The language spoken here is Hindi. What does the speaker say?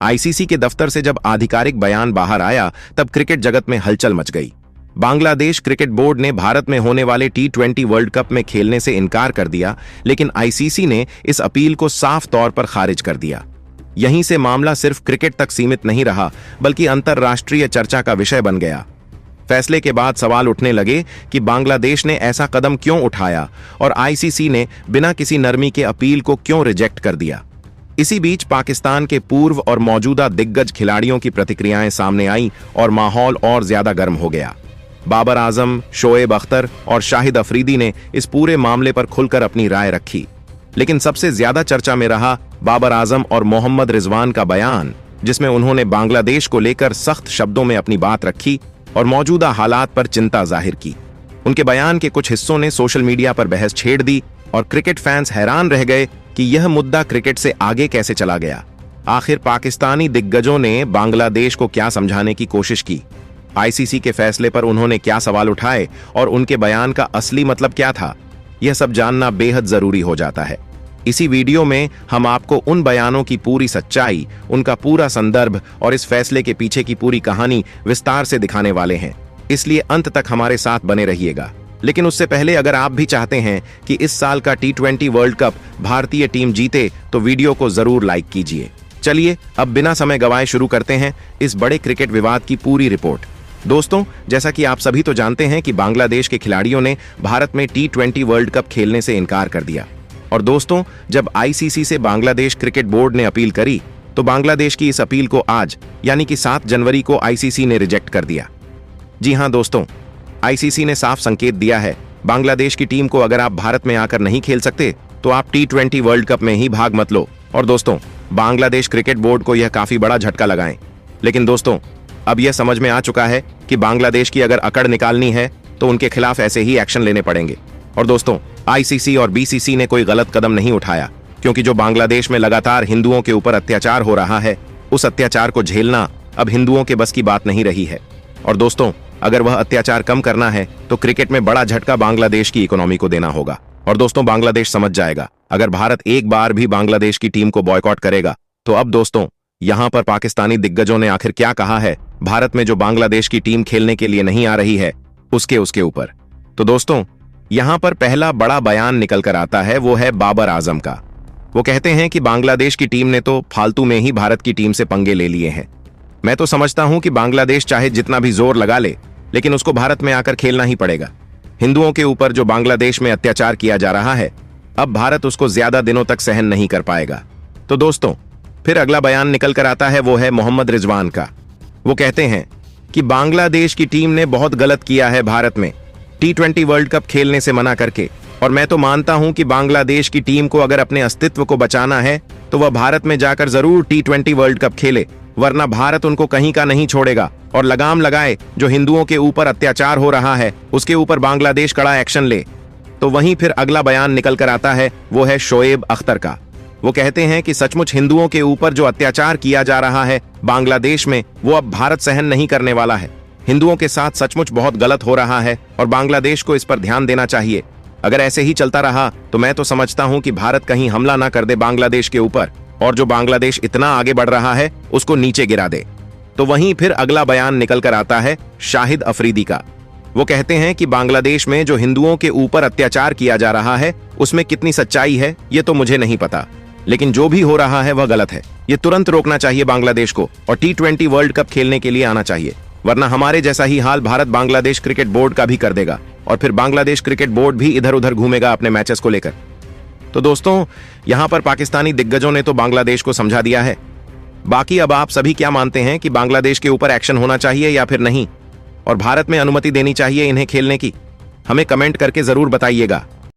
आईसीसी के दफ्तर से जब आधिकारिक बयान बाहर आया तब क्रिकेट जगत में हलचल मच गई। बांग्लादेश क्रिकेट बोर्ड ने भारत में होने वाले T20 वर्ल्ड कप में खेलने से इनकार कर दिया, लेकिन आईसीसी ने इस अपील को साफ तौर पर खारिज कर दिया। यहीं से मामला सिर्फ क्रिकेट तक सीमित नहीं रहा, बल्कि अंतर्राष्ट्रीय चर्चा का विषय बन गया। फैसले के बाद सवाल उठने लगे कि बांग्लादेश ने ऐसा कदम क्यों उठाया और आईसीसी ने बिना किसी नरमी के अपील को क्यों रिजेक्ट कर दिया। इसी बीच पाकिस्तान के पूर्व और मौजूदा दिग्गज खिलाड़ियों की प्रतिक्रियाएं सामने आई और माहौल और ज्यादा गर्म हो गया। बाबर आजम, शोएब अख्तर और शाहिद अफरीदी ने इस पूरे मामले पर खुलकर अपनी राय रखी, लेकिन सबसे ज्यादा चर्चा में रहा बाबर आजम और मोहम्मद रिजवान का बयान, जिसमें उन्होंने बांग्लादेश को लेकर सख्त शब्दों में अपनी बात रखी और मौजूदा हालात पर चिंता जाहिर की। उनके बयान के कुछ हिस्सों ने सोशल मीडिया पर बहस छेड़ दी और क्रिकेट फैंस हैरान रह गए कि यह मुद्दा क्रिकेट से आगे कैसे चला गया। आखिर पाकिस्तानी दिग्गजों ने बांग्लादेश को क्या समझाने की कोशिश की, आईसीसी के फैसले पर उन्होंने क्या सवाल उठाए और उनके बयान का असली मतलब क्या था, यह सब जानना बेहद जरूरी हो जाता है। इसी वीडियो में हम आपको उन बयानों की पूरी सच्चाई, उनका पूरा संदर्भ और इस फैसले के पीछे की पूरी कहानी विस्तार से दिखाने वाले हैं, इसलिए अंत तक हमारे साथ बने रहिएगा। लेकिन उससे पहले अगर आप भी चाहते हैं कि इस साल का T20 वर्ल्ड कप भारतीय टीम जीते तो वीडियो को जरूर लाइक कीजिए। चलिए अब बिना समय गवाए शुरू करते हैं इस बड़े क्रिकेट विवाद की पूरी रिपोर्ट। दोस्तों, जैसा कि आप सभी तो जानते हैं कि बांग्लादेश के खिलाड़ियों ने भारत में T20 वर्ल्ड कप खेलने से इनकार कर दिया। और दोस्तों, जब आईसीसी से बांग्लादेश क्रिकेट बोर्ड ने अपील करी तो बांग्लादेश की इस अपील को आज यानी कि 7 जनवरी को आईसीसी ने रिजेक्ट कर दिया। जी हां दोस्तों, आईसीसी ने साफ संकेत दिया है, बांग्लादेश की टीम को अगर आप भारत में आकर नहीं खेल सकते तो आप T20 वर्ल्ड कप में ही भाग मत लो। और दोस्तों, बांग्लादेश क्रिकेट बोर्ड को यह काफी बड़ा झटका लगाएं। लेकिन दोस्तों, अब यह समझ में आ चुका है कि बांग्लादेश की अगर अकड़ निकालनी है तो उनके खिलाफ ऐसे ही एक्शन लेने पड़ेंगे। और दोस्तों, आईसीसी और बीसीसी ने कोई गलत कदम नहीं उठाया, क्योंकि जो बांग्लादेश में लगातार हिंदुओं के ऊपर अत्याचार हो रहा है, उस अत्याचार को झेलना अब हिंदुओं के बस की बात नहीं रही है। और दोस्तों, अगर वह अत्याचार कम करना है तो क्रिकेट में बड़ा झटका बांग्लादेश की इकोनॉमी को देना होगा। और दोस्तों, बांग्लादेश समझ जाएगा अगर भारत एक बार भी बांग्लादेश की टीम को बॉयकॉट करेगा तो। अब दोस्तों, यहां पर पाकिस्तानी दिग्गजों ने आखिर क्या कहा है भारत में जो बांग्लादेश की टीम खेलने के लिए नहीं आ रही है उसके ऊपर। तो दोस्तों, यहां पर पहला बड़ा बयान निकल कर आता है, वो है बाबर आजम का। वो कहते हैं कि बांग्लादेश की टीम ने तो फालतू में ही भारत की टीम से पंगे ले लिए हैं। मैं तो समझता हूं कि बांग्लादेश चाहे जितना भी जोर लगा ले, लेकिन उसको भारत में आकर खेलना ही पड़ेगा। हिंदुओं के ऊपर जो बांग्लादेश में अत्याचार किया जा रहा है, अब भारत उसको ज्यादा दिनों तक सहन नहीं कर पाएगा। तो दोस्तों, फिर अगला बयान निकल कर आता है, वो है मोहम्मद रिजवान का। वो कहते हैं कि बांग्लादेश की टीम ने बहुत गलत किया है भारत में T20 वर्ल्ड कप खेलने से मना करके। और मैं तो मानता हूं कि बांग्लादेश की टीम को अगर अपने अस्तित्व को बचाना है तो वह भारत में जाकर जरूर T20 वर्ल्ड कप खेले, वरना भारत उनको कहीं का नहीं छोड़ेगा और लगाम लगाए। जो हिंदुओं के ऊपर अत्याचार हो रहा है उसके ऊपर बांग्लादेश कड़ा एक्शन ले। तो वहीं फिर अगला बयान निकल कर आता है, वो है शोएब अख्तर का। वो कहते हैं कि सचमुच हिंदुओं के ऊपर जो अत्याचार किया जा रहा है बांग्लादेश में, वो अब भारत सहन नहीं करने वाला है। हिंदुओं के साथ सचमुच बहुत गलत हो रहा है और बांग्लादेश को इस पर ध्यान देना चाहिए। अगर ऐसे ही चलता रहा तो मैं तो समझता हूं कि भारत कहीं हमला ना कर दे बांग्लादेश के ऊपर और जो बांग्लादेश इतना आगे बढ़ रहा है उसको नीचे गिरा दे। तो वहीं फिर अगला बयान निकल कर आता है शाहिद अफरीदी का। वो कहते हैं कि बांग्लादेश में जो हिंदुओं के ऊपर अत्याचार किया जा रहा है उसमें कितनी सच्चाई है ये तो मुझे नहीं पता, लेकिन जो भी हो रहा है वह गलत है। ये तुरंत रोकना चाहिए बांग्लादेश को और T20 वर्ल्ड कप खेलने के लिए आना चाहिए, वरना हमारे जैसा ही हाल भारत बांग्लादेश क्रिकेट बोर्ड का भी कर देगा और फिर बांग्लादेश क्रिकेट बोर्ड भी इधर उधर घूमेगा अपने मैचेस को लेकर। तो दोस्तों, यहां पर पाकिस्तानी दिग्गजों ने तो बांग्लादेश को समझा दिया है। बाकी अब आप सभी क्या मानते हैं कि बांग्लादेश के ऊपर एक्शन होना चाहिए या फिर नहीं, और भारत में अनुमति देनी चाहिए इन्हें खेलने की? हमें कमेंट करके जरूर बताइएगा।